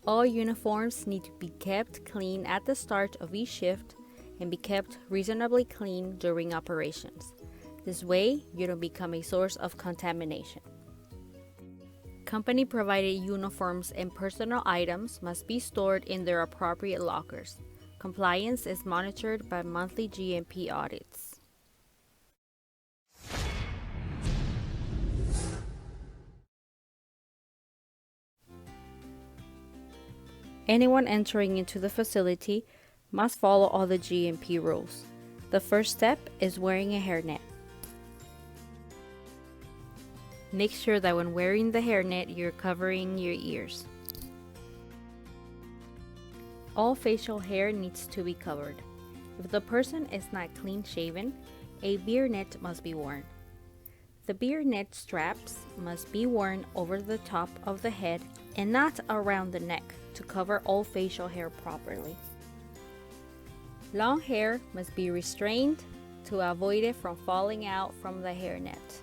All uniforms need to be kept clean at the start of each shift and be kept reasonably clean during operations. This way, you don't become a source of contamination. Company-provided uniforms and personal items must be stored in their appropriate lockers. Compliance is monitored by monthly GMP audits. Anyone entering into the facility must follow all the GMP rules. The first step is wearing a hairnet. Make sure that when wearing the hairnet, you're covering your ears. All facial hair needs to be covered. If the person is not clean shaven, a beard net must be worn. The beard net straps must be worn over the top of the head and not around the neck to cover all facial hair properly. Long hair must be restrained to avoid it from falling out from the hairnet.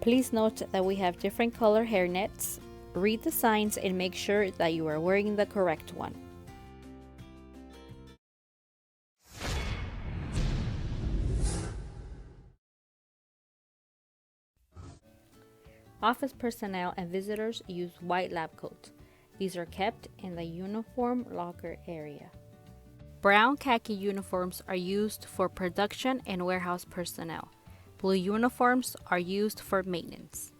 Please note that we have different color hairnets. Read the signs and make sure that you are wearing the correct one. Office personnel and visitors use white lab coats. These are kept in the uniform locker area. Brown khaki uniforms are used for production and warehouse personnel. Blue uniforms are used for maintenance.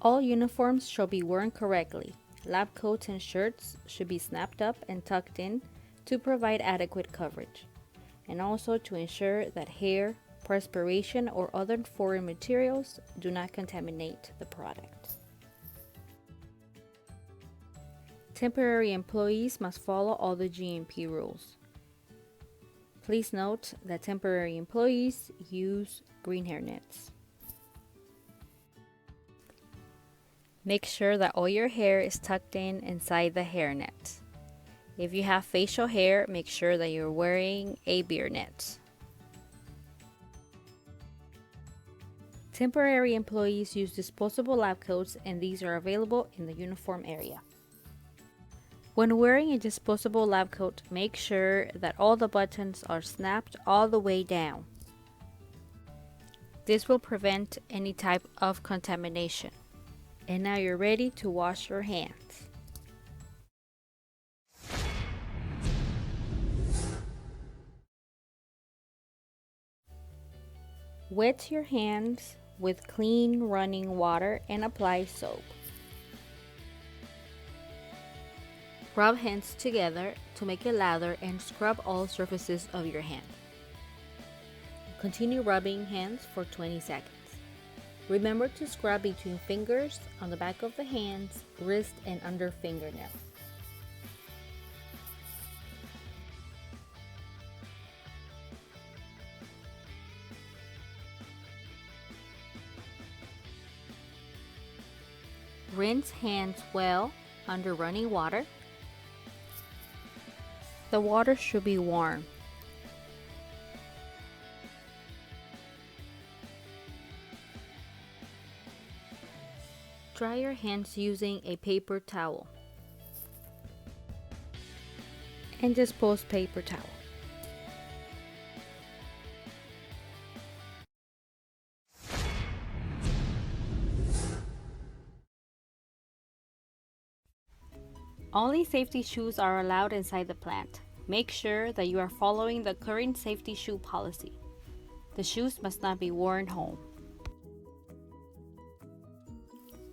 All uniforms shall be worn correctly. Lab coats and shirts should be snapped up and tucked in to provide adequate coverage, and also to ensure that hair, perspiration, or other foreign materials do not contaminate the product. Temporary employees must follow all the GMP rules. Please note that temporary employees use green hairnets. Make sure that all your hair is tucked in inside the hairnet. If you have facial hair, make sure that you're wearing a beard net. Temporary employees use disposable lab coats, and these are available in the uniform area. When wearing a disposable lab coat, make sure that all the buttons are snapped all the way down. This will prevent any type of contamination. And now you're ready to wash your hands. Wet your hands with clean running water and apply soap. Rub hands together to make a lather and scrub all surfaces of your hand. Continue rubbing hands for 20 seconds. Remember to scrub between fingers, on the back of the hands, wrist, and under fingernails. Rinse hands well under running water. The water should be warm. Dry your hands using a paper towel and dispose paper towel. Only safety shoes are allowed inside the plant. Make sure that you are following the current safety shoe policy. The shoes must not be worn home.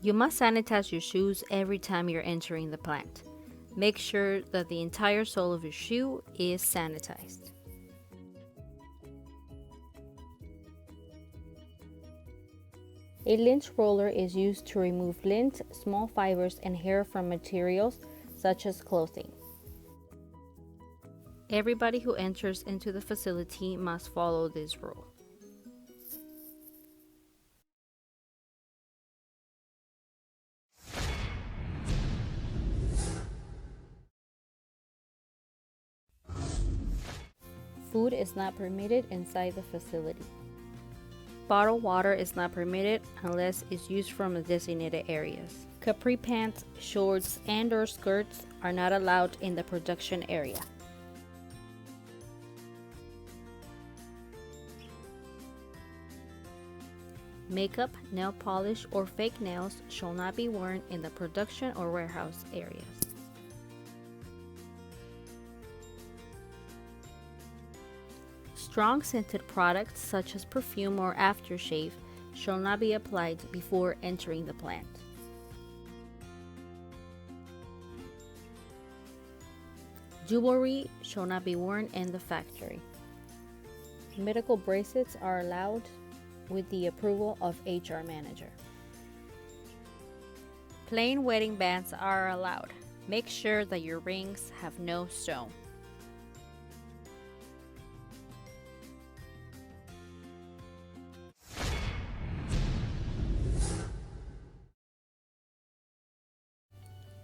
You must sanitize your shoes every time you're entering the plant. Make sure that the entire sole of your shoe is sanitized. A lint roller is used to remove lint, small fibers, and hair from materials such as clothing. Everybody who enters into the facility must follow this rule. Food is not permitted inside the facility. bottled water is not permitted unless it's used from the designated areas. Capri pants, shorts, and/or skirts are not allowed in the production area. Makeup, nail polish, or fake nails shall not be worn in the production or warehouse areas. Strong scented products such as perfume or aftershave shall not be applied before entering the plant. Jewelry shall not be worn in the factory. Medical bracelets are allowed with the approval of HR manager. Plain wedding bands are allowed. Make sure that your rings have no stone.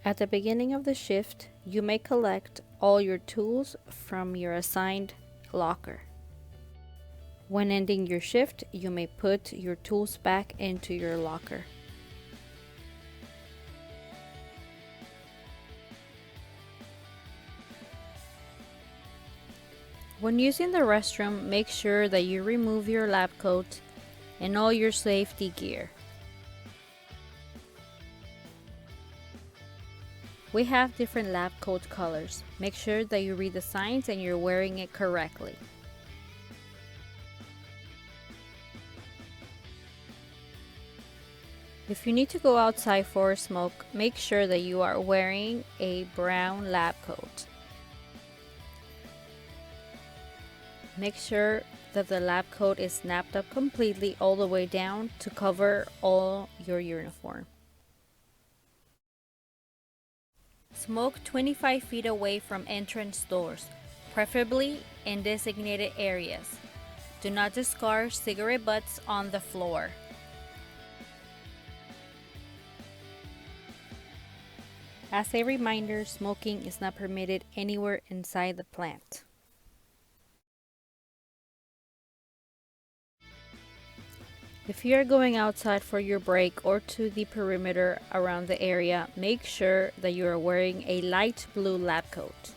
At the beginning of the shift, you may collect all your tools from your assigned locker. When ending your shift, you may put your tools back into your locker. When using the restroom, make sure that you remove your lab coat and all your safety gear. We have different lab coat colors. Make sure that you read the signs and you're wearing it correctly. If you need to go outside for a smoke, make sure that you are wearing a brown lab coat. Make sure that the lab coat is snapped up completely all the way down to cover all your uniform. Smoke 25 feet away from entrance doors, preferably in designated areas. Do not discard cigarette butts on the floor. As a reminder, smoking is not permitted anywhere inside the plant. If you are going outside for your break or to the perimeter around the area, make sure that you are wearing a light blue lab coat.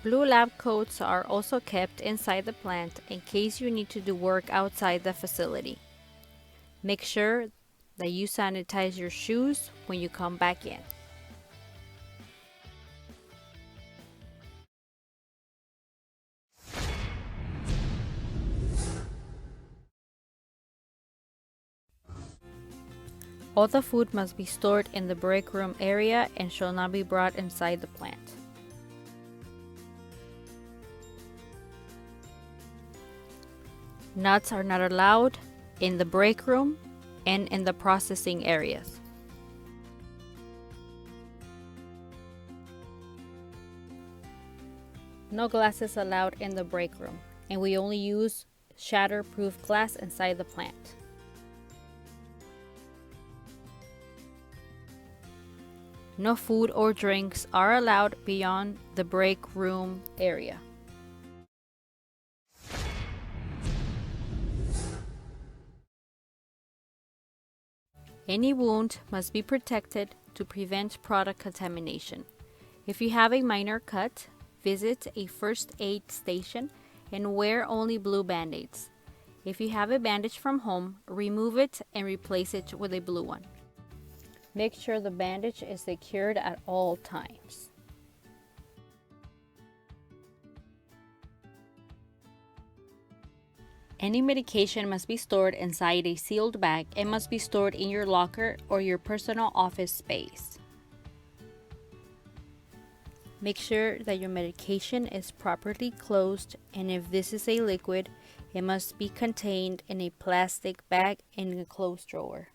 Blue lab coats are also kept inside the plant in case you need to do work outside the facility. Make sure that you sanitize your shoes when you come back in. All the food must be stored in the break room area and shall not be brought inside the plant. Nuts are not allowed in the break room and in the processing areas. No glasses allowed in the break room, and we only use shatterproof glass inside the plant. No food or drinks are allowed beyond the break room area. Any wound must be protected to prevent product contamination. If you have a minor cut, visit a first aid station and wear only blue band-aids. If you have a bandage from home, remove it and replace it with a blue one. Make sure the bandage is secured at all times. Any medication must be stored inside a sealed bag and must be stored in your locker or your personal office space. Make sure that your medication is properly closed, and if this is a liquid, it must be contained in a plastic bag in a closed drawer.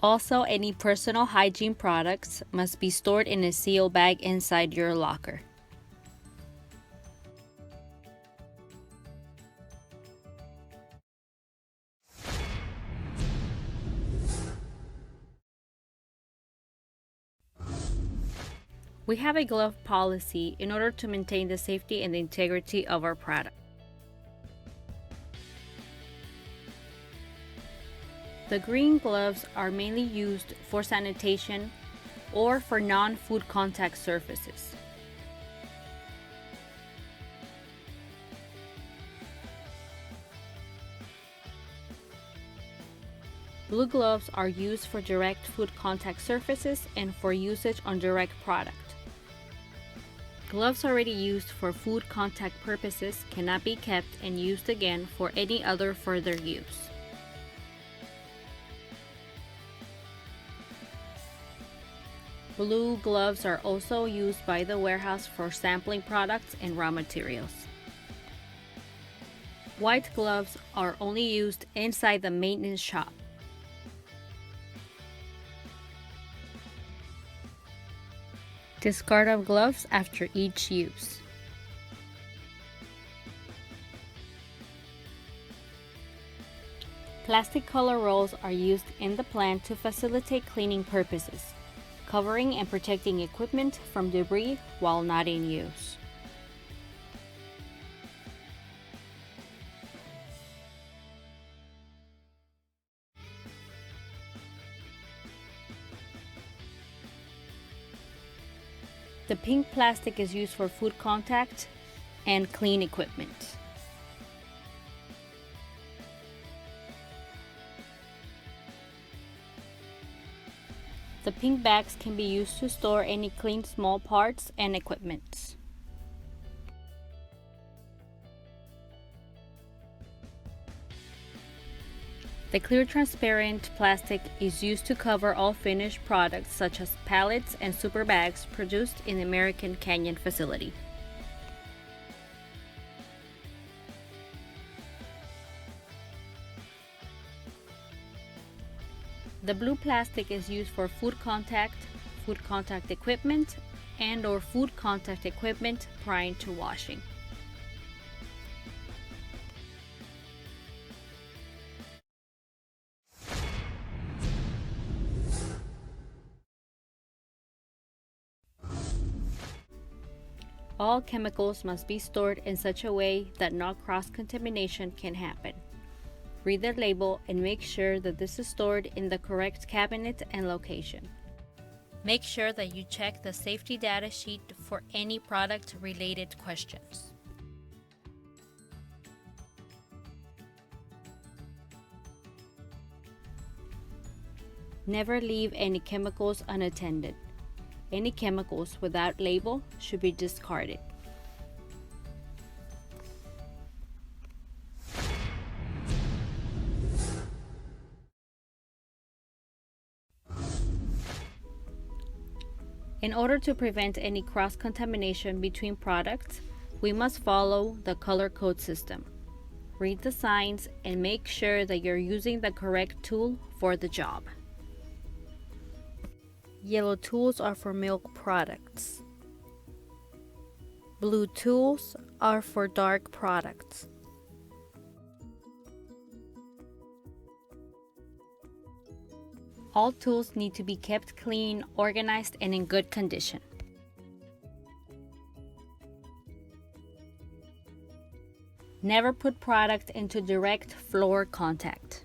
Also, any personal hygiene products must be stored in a sealed bag inside your locker. We have a glove policy in order to maintain the safety and the integrity of our product. The green gloves are mainly used for sanitation or for non-food contact surfaces. Blue gloves are used for direct food contact surfaces and for usage on direct product. Gloves already used for food contact purposes cannot be kept and used again for any other further use. Blue gloves are also used by the warehouse for sampling products and raw materials. White gloves are only used inside the maintenance shop. Discard of gloves after each use. Plastic color rolls are used in the plant to facilitate cleaning purposes, covering and protecting equipment from debris while not in use. The pink plastic is used for food contact and clean equipment. The pink bags can be used to store any clean small parts and equipment. The clear transparent plastic is used to cover all finished products such as pallets and super bags produced in the American Canyon facility. The blue plastic is used for food contact equipment, and/or food contact equipment prior to washing. All chemicals must be stored in such a way that no cross-contamination can happen. Read the label and make sure that this is stored in the correct cabinet and location. Make sure that you check the safety data sheet for any product-related questions. Never leave any chemicals unattended. Any chemicals without label should be discarded. In order to prevent any cross-contamination between products, we must follow the color code system. Read the signs and make sure that you're using the correct tool for the job. Yellow tools are for milk products. Blue tools are for dark products. All tools need to be kept clean, organized, and in good condition. Never put product into direct floor contact.